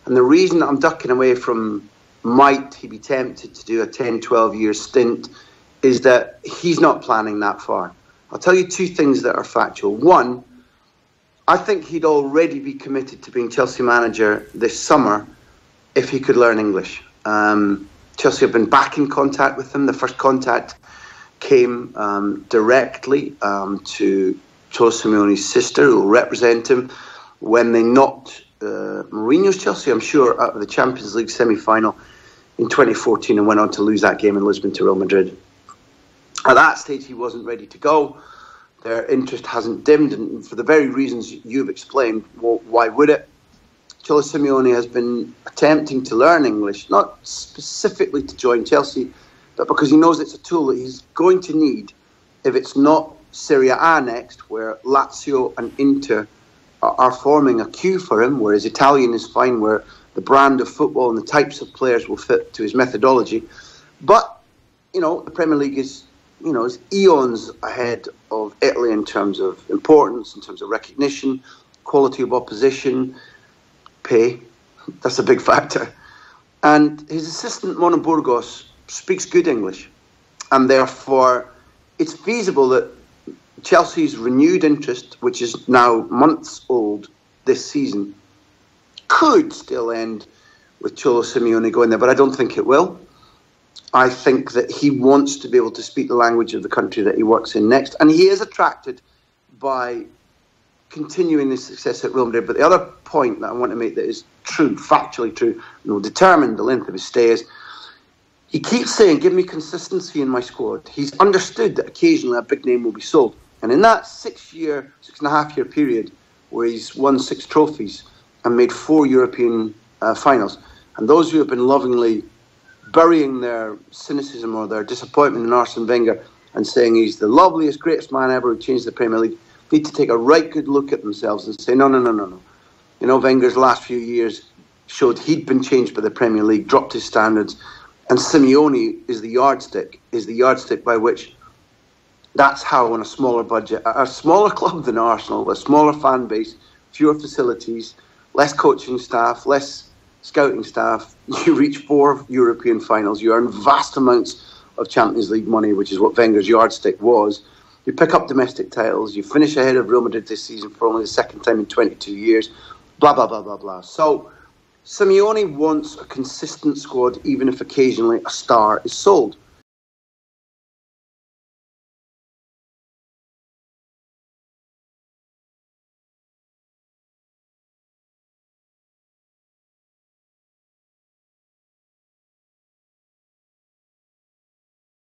And the reason I'm ducking away from might he be tempted to do a 10, 12-year stint is that he's not planning that far. I'll tell you two things that are factual. One, I think he'd already be committed to being Chelsea manager this summer if he could learn English. Chelsea have been back in contact with him. The first contact came directly to Cholo Simeone's sister, who will represent him when they knocked Mourinho's Chelsea, I'm sure, out of the Champions League semi-final in 2014 and went on to lose that game in Lisbon to Real Madrid. At that stage, he wasn't ready to go. Their interest hasn't dimmed, and for the very reasons you've explained, well, why would it? Cholo Simeone has been attempting to learn English, not specifically to join Chelsea, but because he knows it's a tool that he's going to need if it's not Serie A next, where Lazio and Inter are forming a queue for him, whereas Italian is fine, where the brand of football and the types of players will fit to his methodology. But, the Premier League is eons ahead of Italy in terms of importance, in terms of recognition, quality of opposition, pay. That's a big factor. And his assistant, Mono Burgos, speaks good English. And therefore, it's feasible that Chelsea's renewed interest, which is now months old this season, could still end with Cholo Simeone going there, but I don't think it will. I think that he wants to be able to speak the language of the country that he works in next, and he is attracted by continuing his success at Real Madrid. But the other point that I want to make that is true, factually true, and will determine the length of his stay is he keeps saying, give me consistency in my squad. He's understood that occasionally a big name will be sold. And in that 6.5 year period where he's won 6 trophies and made 4 European finals, and those who have been lovingly burying their cynicism or their disappointment in Arsene Wenger and saying he's the loveliest, greatest man ever who changed the Premier League, need to take a right good look at themselves and say, no. Wenger's last few years showed he'd been changed by the Premier League, dropped his standards, and Simeone is the yardstick by which that's how, on a smaller budget, a smaller club than Arsenal, a smaller fan base, fewer facilities, less coaching staff, less scouting staff, you reach 4 European finals, you earn vast amounts of Champions League money, which is what Wenger's yardstick was. You pick up domestic titles, you finish ahead of Real Madrid this season for only the second time in 22 years, blah, blah, blah, blah, blah. So Simeone wants a consistent squad, even if occasionally a star is sold.